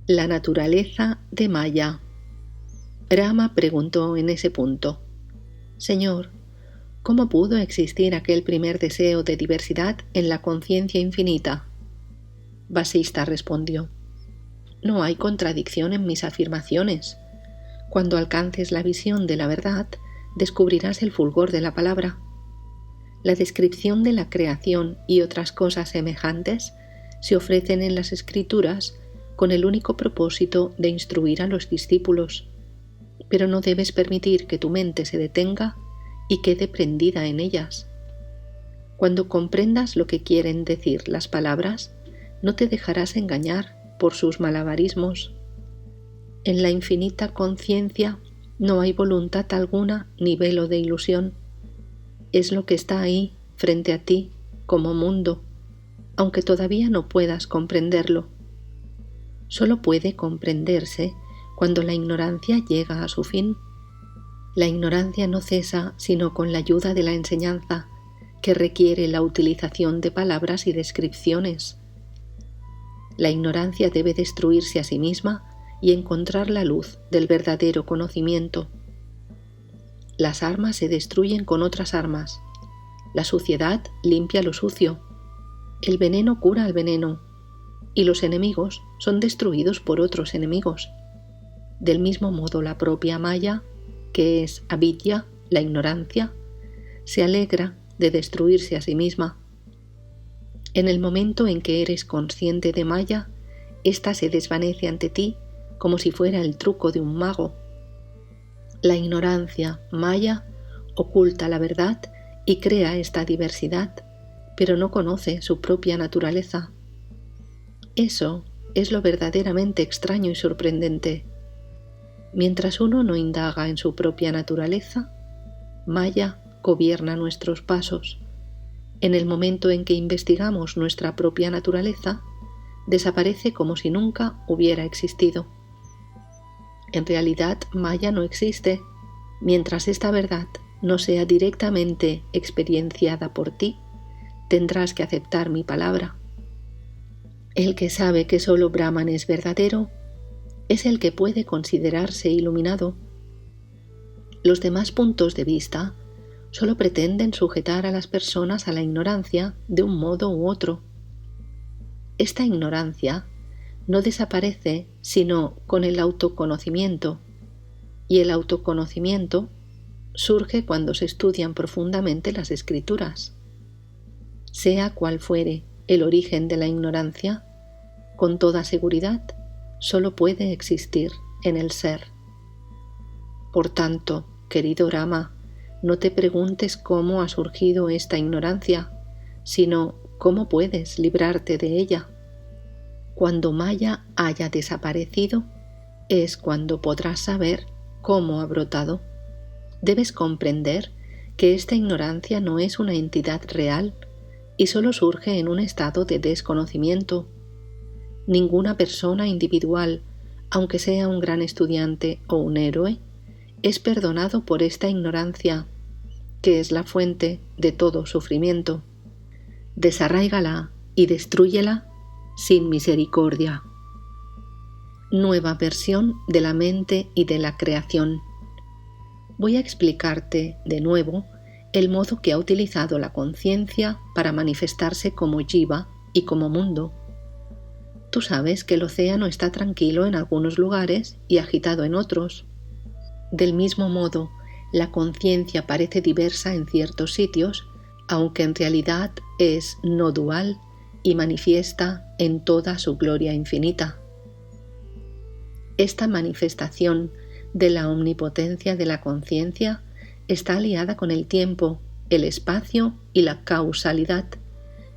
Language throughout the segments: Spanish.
La naturaleza de Maya. Rama preguntó en ese punto: Señor, ¿cómo pudo existir aquel primer deseo de diversidad en la conciencia infinita? Vasista respondió: No hay contradicción en mis afirmaciones. Cuando alcances la visión de la verdad, descubrirás el fulgor de la palabra. La descripción de la creación y otras cosas semejantes se ofrecen en las Escrituras con el único propósito de instruir a los discípulos, pero no debes permitir que tu mente se detenga y quede prendida en ellas. Cuando comprendas lo que quieren decir las palabras, no te dejarás engañar por sus malabarismos. En la infinita conciencia no hay voluntad alguna ni velo de ilusión. Es lo que está ahí, frente a ti, como mundo, aunque todavía no puedas comprenderlo. Solo puede comprenderse cuando la ignorancia llega a su fin. La ignorancia no cesa sino con la ayuda de la enseñanza, que requiere la utilización de palabras y descripciones. La ignorancia debe destruirse a sí misma y encontrar la luz del verdadero conocimiento. Las armas se destruyen con otras armas. La suciedad limpia lo sucio. El veneno cura al veneno. Y los enemigos son destruidos por otros enemigos. Del mismo modo, la propia Maya, que es avidya, la ignorancia, se alegra de destruirse a sí misma. En el momento en que eres consciente de Maya, ésta se desvanece ante ti como si fuera el truco de un mago. La ignorancia, Maya, oculta la verdad y crea esta diversidad, pero no conoce su propia naturaleza. Eso es lo verdaderamente extraño y sorprendente. Mientras uno no indaga en su propia naturaleza, Maya gobierna nuestros pasos. En el momento en que investigamos nuestra propia naturaleza, desaparece como si nunca hubiera existido. En realidad, Maya no existe. Mientras esta verdad no sea directamente experienciada por ti, tendrás que aceptar mi palabra. El que sabe que solo Brahman es verdadero es el que puede considerarse iluminado. Los demás puntos de vista solo pretenden sujetar a las personas a la ignorancia de un modo u otro. Esta ignorancia no desaparece sino con el autoconocimiento, y el autoconocimiento surge cuando se estudian profundamente las Escrituras. Sea cual fuere el origen de la ignorancia, con toda seguridad, solo puede existir en el ser. Por tanto, querido Rama, no te preguntes cómo ha surgido esta ignorancia, sino cómo puedes librarte de ella. Cuando Maya haya desaparecido, es cuando podrás saber cómo ha brotado. Debes comprender que esta ignorancia no es una entidad real y solo surge en un estado de desconocimiento. Ninguna persona individual, aunque sea un gran estudiante o un héroe, es perdonado por esta ignorancia, que es la fuente de todo sufrimiento. Desarráigala y destrúyela sin misericordia. Nueva versión de la mente y de la creación. Voy a explicarte de nuevo el modo que ha utilizado la conciencia para manifestarse como jiva y como mundo. Tú sabes que el océano está tranquilo en algunos lugares y agitado en otros. Del mismo modo, la conciencia parece diversa en ciertos sitios, aunque en realidad es no dual y manifiesta en toda su gloria infinita. Esta manifestación de la omnipotencia de la conciencia está aliada con el tiempo, el espacio y la causalidad,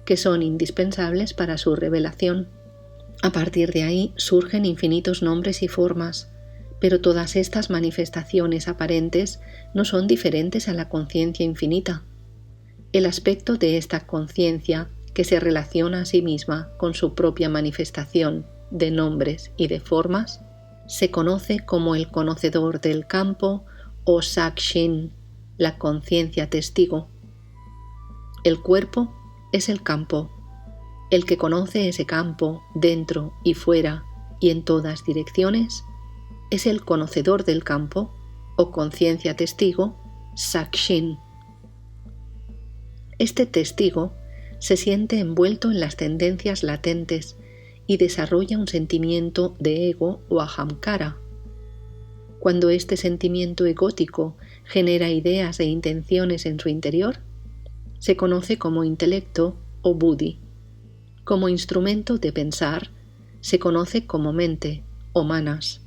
que son indispensables para su revelación. A partir de ahí surgen infinitos nombres y formas, pero todas estas manifestaciones aparentes no son diferentes a la conciencia infinita. El aspecto de esta conciencia, que se relaciona a sí misma con su propia manifestación de nombres y de formas, se conoce como el conocedor del campo o Sakshin, la conciencia testigo. El cuerpo es el campo. El que conoce ese campo, dentro y fuera, y en todas direcciones, es el conocedor del campo o conciencia testigo, Sakshin. Este testigo se siente envuelto en las tendencias latentes y desarrolla un sentimiento de ego o ahamkara. Cuando este sentimiento egótico genera ideas e intenciones en su interior, se conoce como intelecto o buddhi. Como instrumento de pensar, se conoce como mente o manas.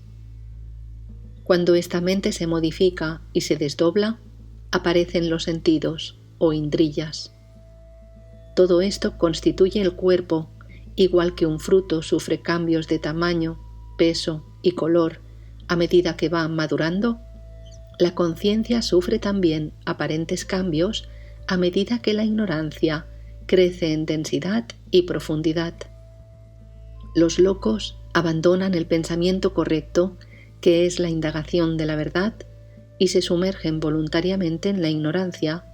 Cuando esta mente se modifica y se desdobla, aparecen los sentidos o indriyas. Todo esto constituye el cuerpo, igual que un fruto sufre cambios de tamaño, peso y color a medida que va madurando. La conciencia sufre también aparentes cambios a medida que la ignorancia crece en densidad y profundidad. Los locos abandonan el pensamiento correcto, que es la indagación de la verdad, y se sumergen voluntariamente en la ignorancia,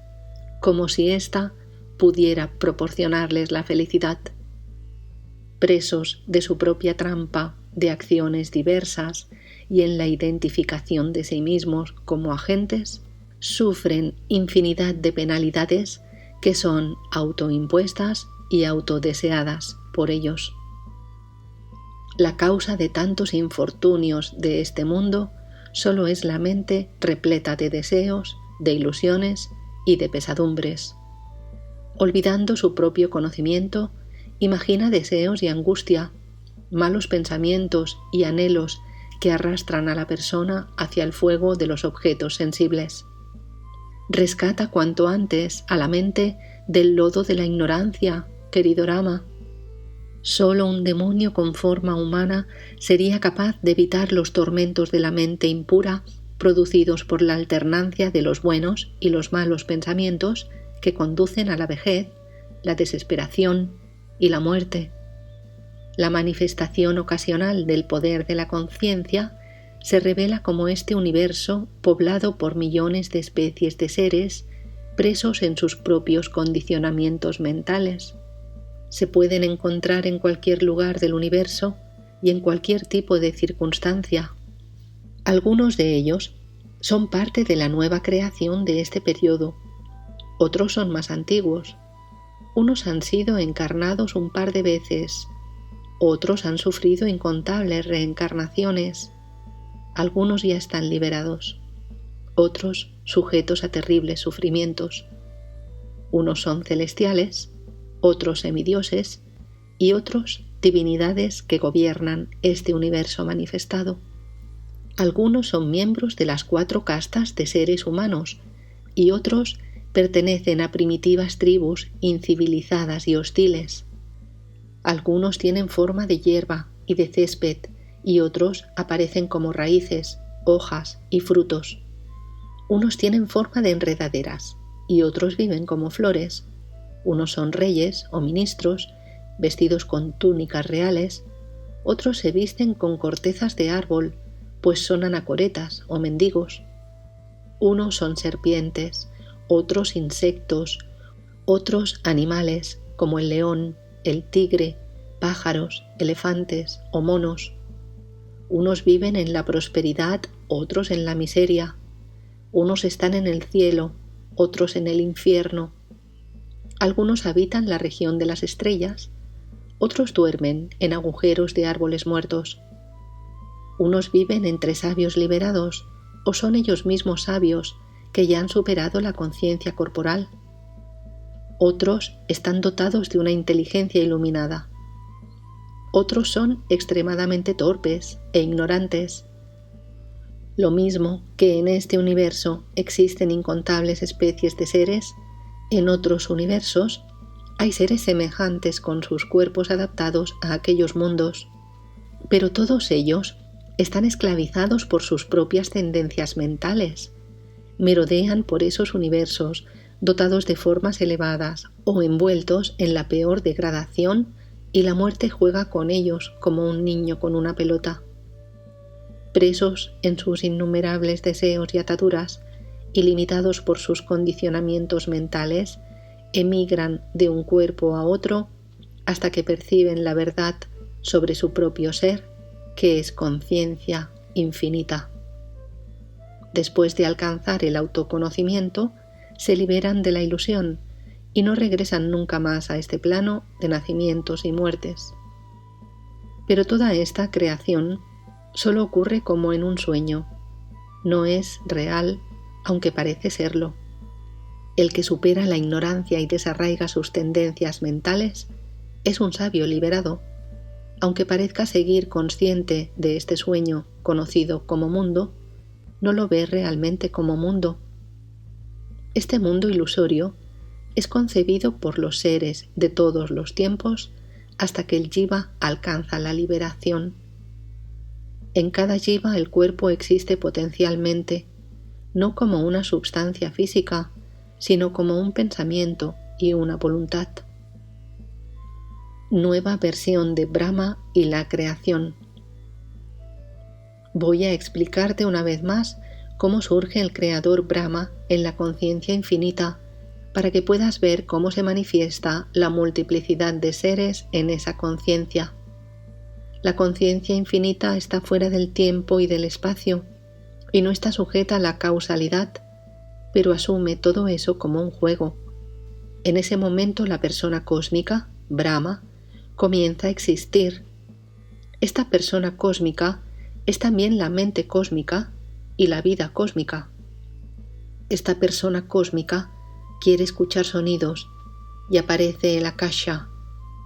como si ésta pudiera proporcionarles la felicidad. Presos de su propia trampa de acciones diversas y en la identificación de sí mismos como agentes, sufren infinidad de penalidades que son autoimpuestas y autodeseadas por ellos. La causa de tantos infortunios de este mundo solo es la mente repleta de deseos, de ilusiones y de pesadumbres. Olvidando su propio conocimiento, imagina deseos y angustia, malos pensamientos y anhelos que arrastran a la persona hacia el fuego de los objetos sensibles. Rescata cuanto antes a la mente del lodo de la ignorancia, querido Rama. Solo un demonio con forma humana sería capaz de evitar los tormentos de la mente impura producidos por la alternancia de los buenos y los malos pensamientos que conducen a la vejez, la desesperación y la muerte. La manifestación ocasional del poder de la conciencia se revela como este universo poblado por millones de especies de seres presos en sus propios condicionamientos mentales. Se pueden encontrar en cualquier lugar del universo y en cualquier tipo de circunstancia. Algunos de ellos son parte de la nueva creación de este periodo. Otros son más antiguos. Unos han sido encarnados un par de veces. Otros han sufrido incontables reencarnaciones. Algunos ya están liberados. Otros sujetos a terribles sufrimientos. Unos son celestiales, otros semidioses y otros divinidades que gobiernan este universo manifestado. Algunos son miembros de las 4 castas de seres humanos y otros pertenecen a primitivas tribus incivilizadas y hostiles. Algunos tienen forma de hierba y de césped y otros aparecen como raíces, hojas y frutos. Unos tienen forma de enredaderas y otros viven como flores. Unos son reyes o ministros, vestidos con túnicas reales. Otros se visten con cortezas de árbol, pues son anacoretas o mendigos. Unos son serpientes, otros insectos, otros animales como el león, el tigre, pájaros, elefantes o monos. Unos viven en la prosperidad, otros en la miseria. Unos están en el cielo, otros en el infierno. Algunos habitan la región de las estrellas, otros duermen en agujeros de árboles muertos. Unos viven entre sabios liberados, o son ellos mismos sabios que ya han superado la conciencia corporal. Otros están dotados de una inteligencia iluminada. Otros son extremadamente torpes e ignorantes. Lo mismo que en este universo existen incontables especies de seres, en otros universos hay seres semejantes con sus cuerpos adaptados a aquellos mundos, pero todos ellos están esclavizados por sus propias tendencias mentales. Merodean por esos universos dotados de formas elevadas o envueltos en la peor degradación, y la muerte juega con ellos como un niño con una pelota. Presos en sus innumerables deseos y ataduras y limitados por sus condicionamientos mentales, emigran de un cuerpo a otro hasta que perciben la verdad sobre su propio ser, que es conciencia infinita. Después de alcanzar el autoconocimiento, se liberan de la ilusión y no regresan nunca más a este plano de nacimientos y muertes. Pero toda esta creación solo ocurre como en un sueño, no es real, aunque parece serlo. El que supera la ignorancia y desarraiga sus tendencias mentales es un sabio liberado, aunque parezca seguir consciente de este sueño conocido como mundo, no lo ve realmente como mundo. Este mundo ilusorio es concebido por los seres de todos los tiempos hasta que el jiva alcanza la liberación. En cada jiva el cuerpo existe potencialmente, no como una substancia física, sino como un pensamiento y una voluntad. Nueva versión de Brahma y la creación. Voy a explicarte una vez más cómo surge el creador Brahma en la conciencia infinita, para que puedas ver cómo se manifiesta la multiplicidad de seres en esa conciencia. La conciencia infinita está fuera del tiempo y del espacio, y no está sujeta a la causalidad, pero asume todo eso como un juego. En ese momento la persona cósmica, Brahma, comienza a existir. Esta persona cósmica es también la mente cósmica y la vida cósmica. Esta persona cósmica quiere escuchar sonidos y aparece el Akasha,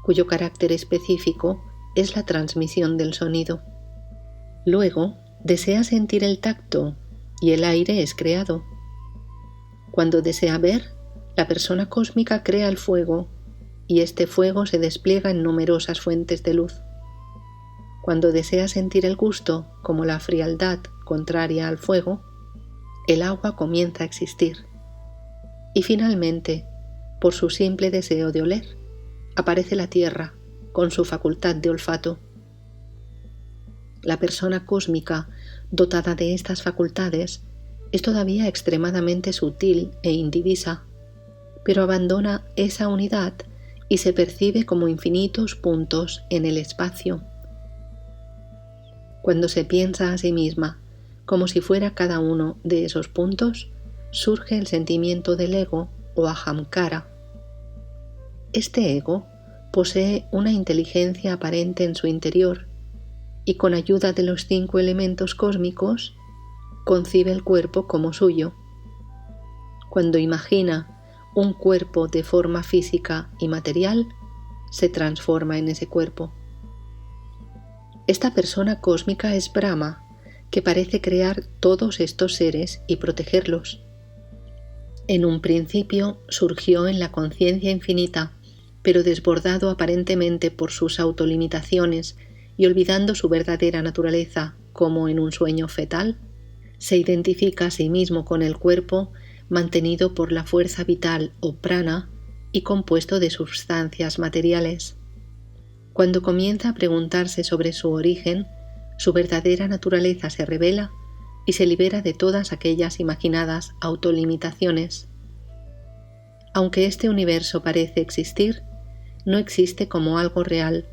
cuyo carácter específico es la transmisión del sonido. Luego, desea sentir el tacto y el aire es creado. Cuando desea ver, la persona cósmica crea el fuego y este fuego se despliega en numerosas fuentes de luz. Cuando desea sentir el gusto, como la frialdad contraria al fuego, el agua comienza a existir. Y finalmente, por su simple deseo de oler, aparece la tierra con su facultad de olfato. La persona cósmica, dotada de estas facultades, es todavía extremadamente sutil e indivisa, pero abandona esa unidad y se percibe como infinitos puntos en el espacio. Cuando se piensa a sí misma como si fuera cada uno de esos puntos, surge el sentimiento del ego o ahamkara. Este ego posee una inteligencia aparente en su interior y con ayuda de los 5 elementos cósmicos concibe el cuerpo como suyo. Cuando imagina un cuerpo de forma física y material, se transforma en ese cuerpo. Esta persona cósmica es Brahma, que parece crear todos estos seres y protegerlos. En un principio surgió en la conciencia infinita, pero desbordado aparentemente por sus autolimitaciones y olvidando su verdadera naturaleza, como en un sueño fetal, se identifica a sí mismo con el cuerpo mantenido por la fuerza vital o prana y compuesto de sustancias materiales. Cuando comienza a preguntarse sobre su origen, su verdadera naturaleza se revela y se libera de todas aquellas imaginadas autolimitaciones. Aunque este universo parece existir, no existe como algo real,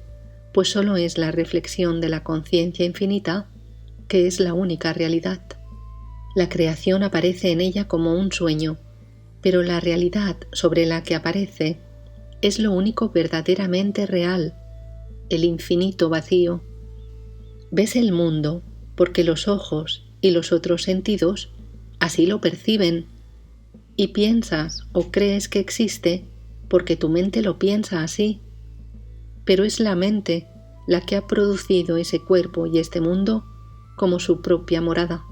pues solo es la reflexión de la conciencia infinita, que es la única realidad. La creación aparece en ella como un sueño, pero la realidad sobre la que aparece es lo único verdaderamente real, el infinito vacío. Ves el mundo porque los ojos y los otros sentidos así lo perciben, y piensas o crees que existe porque tu mente lo piensa así, pero es la mente la que ha producido ese cuerpo y este mundo como su propia morada.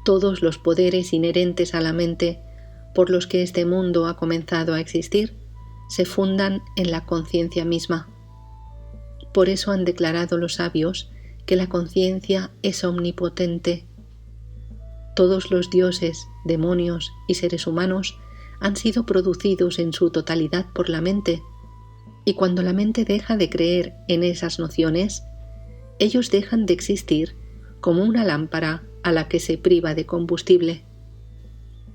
Todos los poderes inherentes a la mente por los que este mundo ha comenzado a existir se fundan en la conciencia misma. Por eso han declarado los sabios que la conciencia es omnipotente. Todos los dioses, demonios y seres humanos han sido producidos en su totalidad por la mente, y cuando la mente deja de creer en esas nociones, ellos dejan de existir como una lámpara a la que se priva de combustible.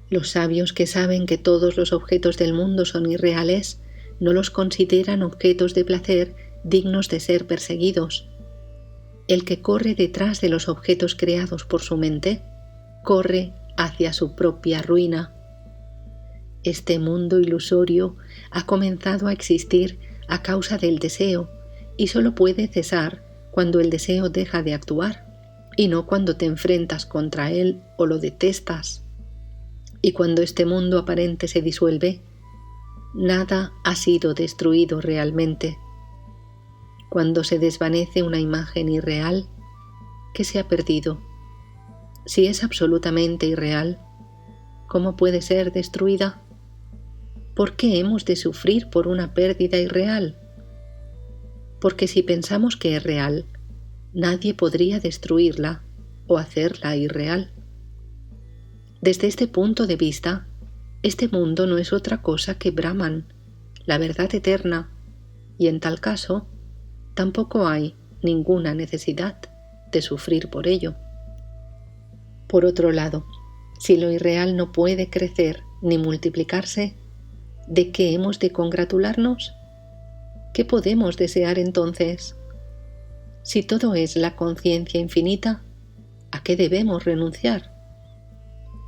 Los sabios que saben que todos los objetos del mundo son irreales, no los consideran objetos de placer dignos de ser perseguidos. El que corre detrás de los objetos creados por su mente, corre hacia su propia ruina. Este mundo ilusorio ha comenzado a existir a causa del deseo y solo puede cesar cuando el deseo deja de actuar y no cuando te enfrentas contra él o lo detestas. Y cuando este mundo aparente se disuelve, nada ha sido destruido realmente. Cuando se desvanece una imagen irreal, ¿qué se ha perdido? Si es absolutamente irreal, ¿cómo puede ser destruida? ¿Por qué hemos de sufrir por una pérdida irreal? Porque si pensamos que es real, nadie podría destruirla o hacerla irreal. Desde este punto de vista, este mundo no es otra cosa que Brahman, la verdad eterna, y en tal caso, tampoco hay ninguna necesidad de sufrir por ello. Por otro lado, si lo irreal no puede crecer ni multiplicarse, ¿de qué hemos de congratularnos? ¿Qué podemos desear entonces? Si todo es la conciencia infinita, ¿a qué debemos renunciar?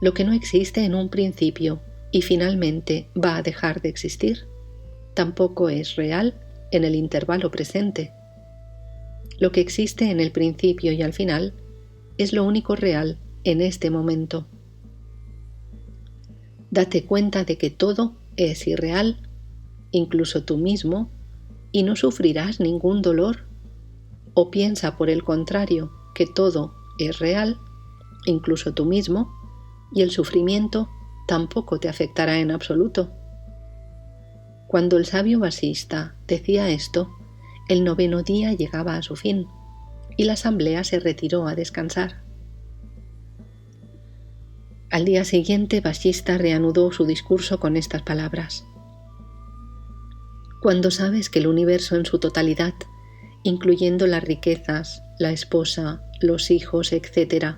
Lo que no existe en un principio y finalmente va a dejar de existir, tampoco es real en el intervalo presente. Lo que existe en el principio y al final es lo único real en este momento. Date cuenta de que todo es irreal, incluso tú mismo, y no sufrirás ningún dolor. O piensa por el contrario que todo es real, incluso tú mismo, y el sufrimiento tampoco te afectará en absoluto. Cuando el sabio Vasista decía esto, el 9º día llegaba a su fin y la asamblea se retiró a descansar. Al día siguiente, Vasista reanudó su discurso con estas palabras: Cuando sabes que el universo en su totalidad, incluyendo las riquezas, la esposa, los hijos, etc.,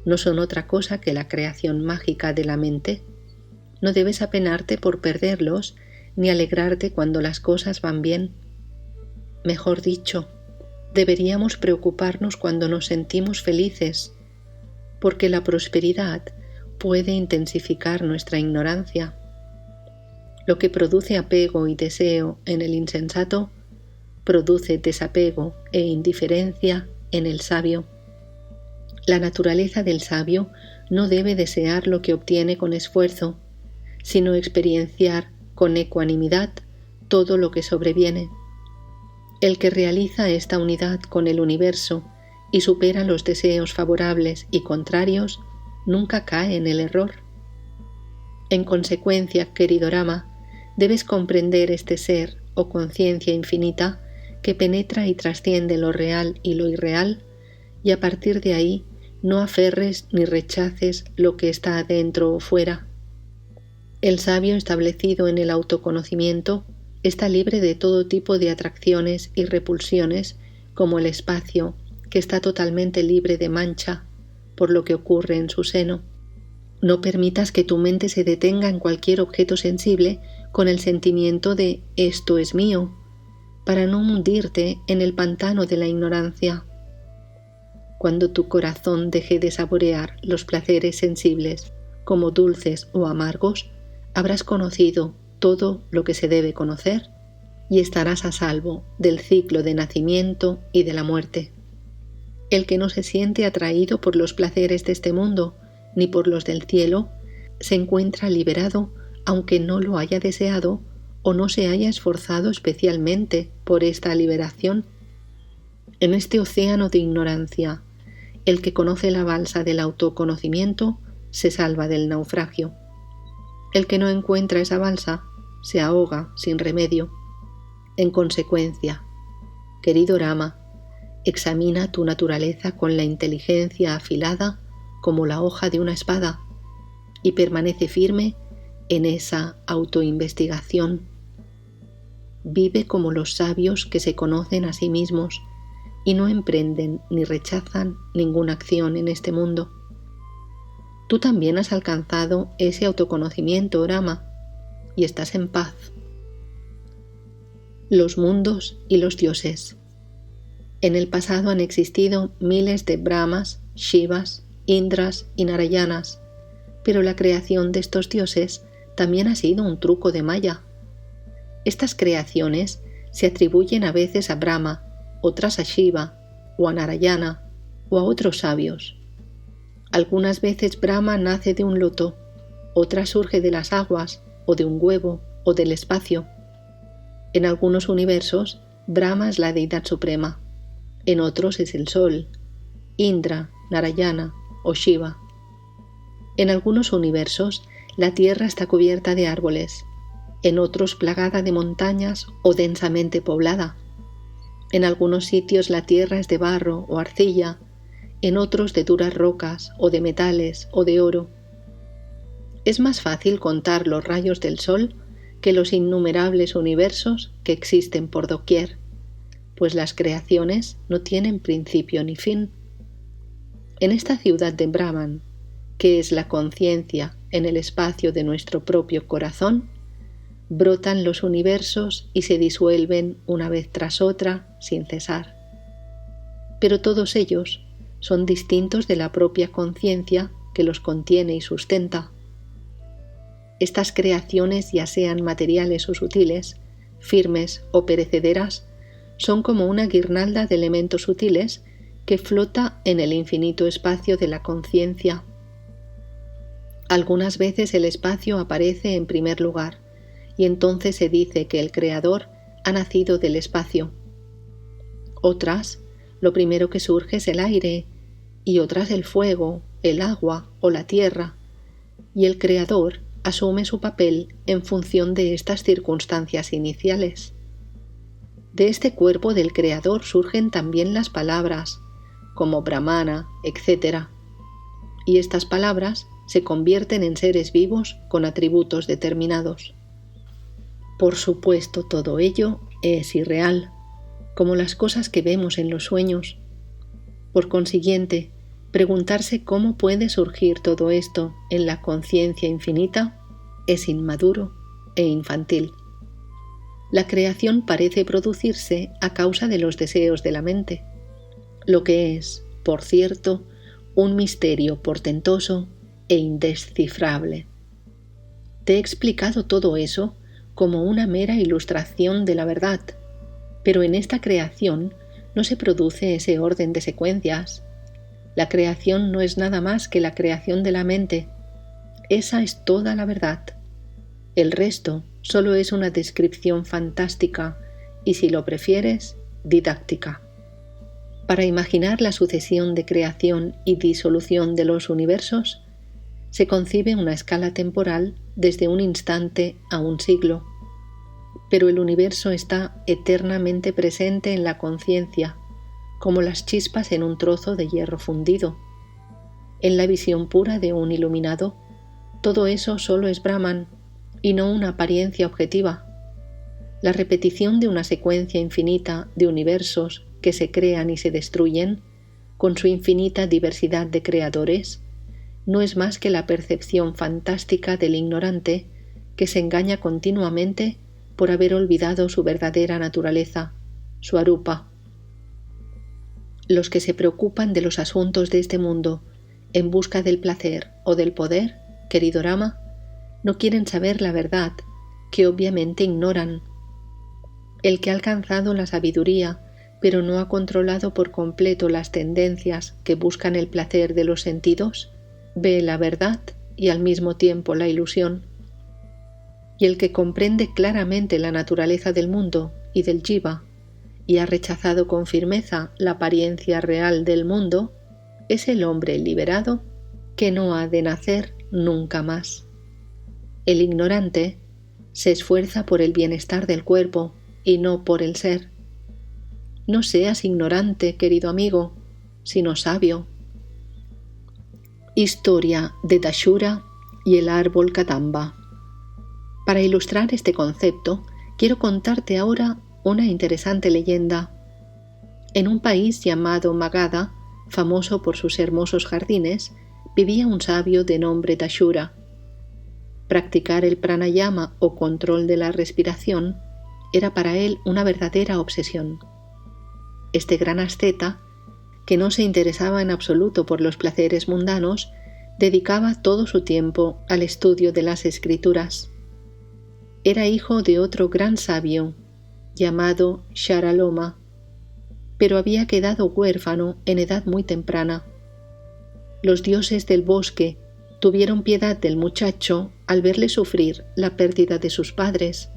no son otra cosa que la creación mágica de la mente, no debes apenarte por perderlos ni alegrarte cuando las cosas van bien. Mejor dicho, deberíamos preocuparnos cuando nos sentimos felices, porque la prosperidad puede intensificar nuestra ignorancia. Lo que produce apego y deseo en el insensato, produce desapego e indiferencia en el sabio. La naturaleza del sabio no debe desear lo que obtiene con esfuerzo, sino experienciar con ecuanimidad todo lo que sobreviene. El que realiza esta unidad con el universo y supera los deseos favorables y contrarios, nunca cae en el error. En consecuencia, querido Rama, debes comprender este ser o conciencia infinita que penetra y trasciende lo real y lo irreal, y a partir de ahí no aferres ni rechaces lo que está adentro o fuera. El sabio establecido en el autoconocimiento está libre de todo tipo de atracciones y repulsiones, como el espacio, que está totalmente libre de mancha por lo que ocurre en su seno. No permitas que tu mente se detenga en cualquier objeto sensible con el sentimiento de «esto es mío», para no hundirte en el pantano de la ignorancia. Cuando tu corazón deje de saborear los placeres sensibles como dulces o amargos, habrás conocido todo lo que se debe conocer y estarás a salvo del ciclo de nacimiento y de la muerte. El que no se siente atraído por los placeres de este mundo ni por los del cielo, se encuentra liberado aunque no lo haya deseado o no se haya esforzado especialmente por esta liberación. En este océano de ignorancia, el que conoce la balsa del autoconocimiento se salva del naufragio. El que no encuentra esa balsa se ahoga sin remedio. En consecuencia, querido Rama, examina tu naturaleza con la inteligencia afilada como la hoja de una espada y permanece firme en esa autoinvestigación. Vive como los sabios que se conocen a sí mismos y no emprenden ni rechazan ninguna acción en este mundo. Tú también has alcanzado ese autoconocimiento, Rama, y estás en paz. Los mundos y los dioses. En el pasado han existido miles de Brahmas, Shivas, Indras y Narayanas, pero la creación de estos dioses también ha sido un truco de Maya. Estas creaciones se atribuyen a veces a Brahma, otras a Shiva, o a Narayana, o a otros sabios. Algunas veces Brahma nace de un loto, otras surge de las aguas, o de un huevo, o del espacio. En algunos universos, Brahma es la deidad suprema, en otros es el sol, Indra, Narayana o Shiva. En algunos universos, la tierra está cubierta de árboles, en otros plagada de montañas o densamente poblada. En algunos sitios la tierra es de barro o arcilla, en otros de duras rocas o de metales o de oro. Es más fácil contar los rayos del sol que los innumerables universos que existen por doquier, pues las creaciones no tienen principio ni fin. En esta ciudad de Brahman, que es la conciencia en el espacio de nuestro propio corazón, brotan los universos y se disuelven una vez tras otra sin cesar. Pero todos ellos son distintos de la propia conciencia que los contiene y sustenta. Estas creaciones, ya sean materiales o sutiles, firmes o perecederas, son como una guirnalda de elementos sutiles que flota en el infinito espacio de la conciencia. Algunas veces el espacio aparece en primer lugar, y entonces se dice que el Creador ha nacido del espacio. Otras, lo primero que surge es el aire, y otras el fuego, el agua o la tierra, y el Creador asume su papel en función de estas circunstancias iniciales. De este cuerpo del Creador surgen también las palabras, como Brahmana, etc. Y estas palabras se convierten en seres vivos con atributos determinados. Por supuesto, todo ello es irreal, como las cosas que vemos en los sueños. Por consiguiente, preguntarse cómo puede surgir todo esto en la conciencia infinita es inmaduro e infantil. La creación parece producirse a causa de los deseos de la mente, lo que es, por cierto, un misterio portentoso e indescifrable. Te he explicado todo eso como una mera ilustración de la verdad, pero en esta creación no se produce ese orden de secuencias. La creación no es nada más que la creación de la mente. Esa es toda la verdad. El resto solo es una descripción fantástica y, si lo prefieres, didáctica. Para imaginar la sucesión de creación y disolución de los universos, se concibe una escala temporal desde un instante a un siglo, pero el universo está eternamente presente en la conciencia, como las chispas en un trozo de hierro fundido. En la visión pura de un iluminado, todo eso solo es Brahman y no una apariencia objetiva. La repetición de una secuencia infinita de universos que se crean y se destruyen, con su infinita diversidad de creadores, no es más que la percepción fantástica del ignorante que se engaña continuamente por haber olvidado su verdadera naturaleza, su arupa. Los que se preocupan de los asuntos de este mundo en busca del placer o del poder, querido Rama, no quieren saber la verdad, que obviamente ignoran. El que ha alcanzado la sabiduría, pero no ha controlado por completo las tendencias que buscan el placer de los sentidos, ve la verdad y al mismo tiempo la ilusión. Y el que comprende claramente la naturaleza del mundo y del jiva, y ha rechazado con firmeza la apariencia real del mundo, es el hombre liberado que no ha de nacer nunca más. El ignorante se esfuerza por el bienestar del cuerpo y no por el ser. No seas ignorante, querido amigo, sino sabio. Historia de Dashura y el árbol Kadamba. Para ilustrar este concepto, quiero contarte ahora una interesante leyenda. En un país llamado Magadha, famoso por sus hermosos jardines, vivía un sabio de nombre Dashura. Practicar el pranayama o control de la respiración era para él una verdadera obsesión. este gran asceta, que no se interesaba en absoluto por los placeres mundanos, dedicaba todo su tiempo al estudio de las Escrituras. Era hijo de otro gran sabio, llamado Sharaloma, pero había quedado huérfano en edad muy temprana. Los dioses del bosque tuvieron piedad del muchacho al verle sufrir la pérdida de sus padres,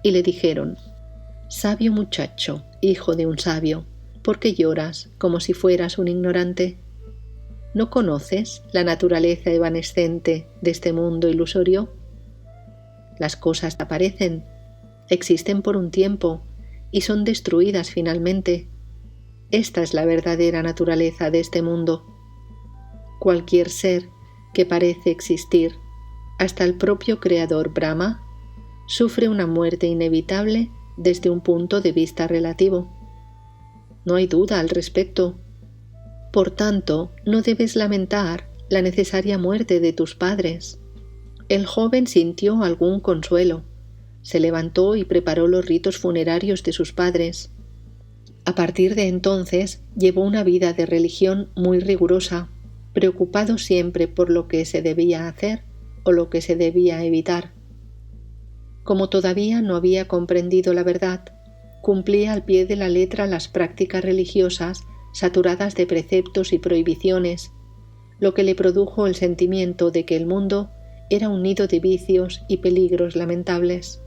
y le dijeron: «Sabio muchacho, hijo de un sabio, ¿por qué lloras como si fueras un ignorante? ¿No conoces la naturaleza evanescente de este mundo ilusorio? Las cosas aparecen, existen por un tiempo y son destruidas finalmente. Esta es la verdadera naturaleza de este mundo. Cualquier ser que parece existir, hasta el propio creador Brahma, sufre una muerte inevitable desde un punto de vista relativo. No hay duda al respecto. Por tanto, no debes lamentar la necesaria muerte de tus padres». El joven sintió algún consuelo. Se levantó y preparó los ritos funerarios de sus padres. A partir de entonces llevó una vida de religión muy rigurosa, preocupado siempre por lo que se debía hacer o lo que se debía evitar. Como todavía no había comprendido la verdad, cumplía al pie de la letra las prácticas religiosas saturadas de preceptos y prohibiciones, lo que le produjo el sentimiento de que el mundo era un nido de vicios y peligros lamentables.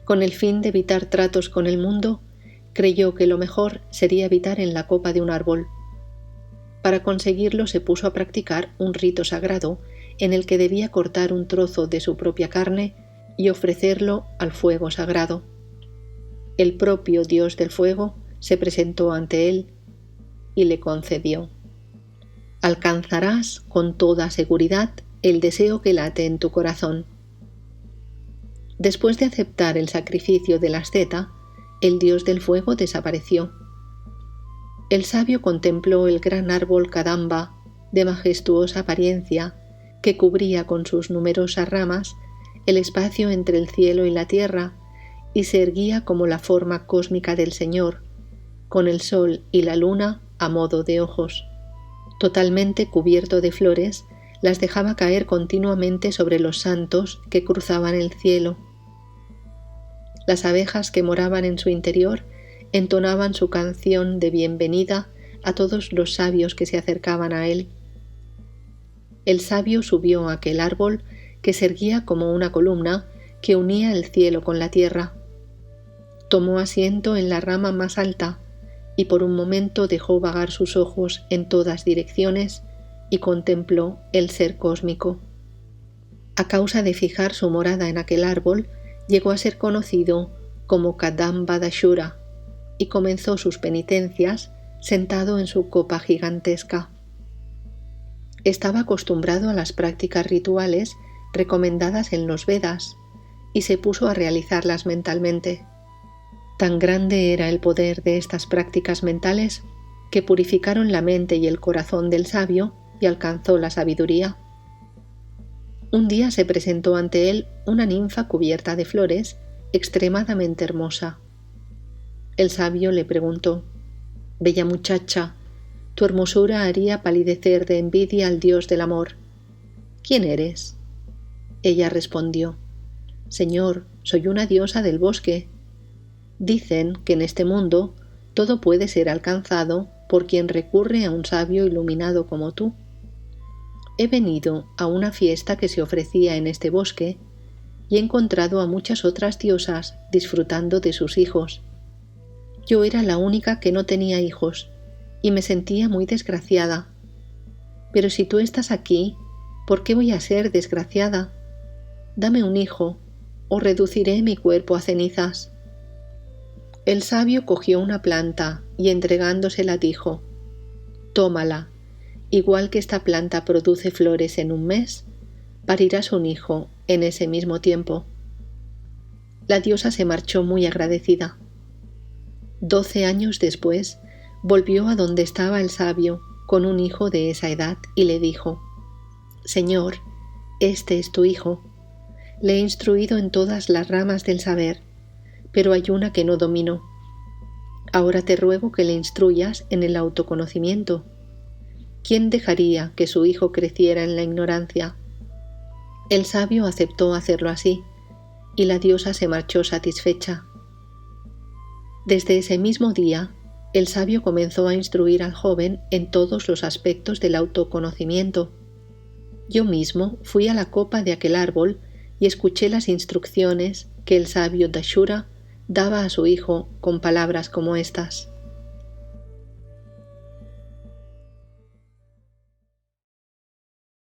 Con el fin de evitar tratos con el mundo, creyó que lo mejor sería habitar en la copa de un árbol. Para conseguirlo se puso a practicar un rito sagrado en el que debía cortar un trozo de su propia carne y ofrecerlo al fuego sagrado. El propio Dios del fuego se presentó ante él y le concedió: «Alcanzarás con toda seguridad el deseo que late en tu corazón». Después de aceptar el sacrificio del asceta, el dios del fuego desapareció. El sabio contempló el gran árbol Kadamba, de majestuosa apariencia, que cubría con sus numerosas ramas el espacio entre el cielo y la tierra y se erguía como la forma cósmica del Señor, con el sol y la luna a modo de ojos. Totalmente cubierto de flores, las dejaba caer continuamente sobre los santos que cruzaban el cielo. Las abejas que moraban en su interior entonaban su canción de bienvenida a todos los sabios que se acercaban a él. El sabio subió a aquel árbol que se erguía como una columna que unía el cielo con la tierra. Tomó asiento en la rama más alta y por un momento dejó vagar sus ojos en todas direcciones y contempló el ser cósmico. A causa de fijar su morada en aquel árbol, llegó a ser conocido como Kadamba Dashura y comenzó sus penitencias sentado en su copa gigantesca. Estaba acostumbrado a las prácticas rituales recomendadas en los Vedas y se puso a realizarlas mentalmente. Tan grande era el poder de estas prácticas mentales que purificaron la mente y el corazón del sabio y alcanzó la sabiduría. Un día se presentó ante él una ninfa cubierta de flores, extremadamente hermosa. El sabio le preguntó: «Bella muchacha, tu hermosura haría palidecer de envidia al dios del amor. ¿Quién eres?». Ella respondió: «Señor, soy una diosa del bosque. Dicen que en este mundo todo puede ser alcanzado por quien recurre a un sabio iluminado como tú. He venido a una fiesta que se ofrecía en este bosque y he encontrado a muchas otras diosas disfrutando de sus hijos. Yo era la única que no tenía hijos y me sentía muy desgraciada. Pero si tú estás aquí, ¿por qué voy a ser desgraciada? Dame un hijo o reduciré mi cuerpo a cenizas». El sabio cogió una planta y entregándosela dijo: «Tómala. Igual que esta planta produce flores en un mes, parirás un hijo en ese mismo tiempo». La diosa se marchó muy agradecida. 12 años después, volvió a donde estaba el sabio con un hijo de esa edad y le dijo: «Señor, este es tu hijo. Le he instruido en todas las ramas del saber, pero hay una que no domino. Ahora te ruego que le instruyas en el autoconocimiento. ¿Quién dejaría que su hijo creciera en la ignorancia? El sabio aceptó hacerlo así, y la diosa se marchó satisfecha. Desde ese mismo día, el sabio comenzó a instruir al joven en todos los aspectos del autoconocimiento. Yo mismo fui a la copa de aquel árbol y escuché las instrucciones que el sabio Dashura daba a su hijo con palabras como estas.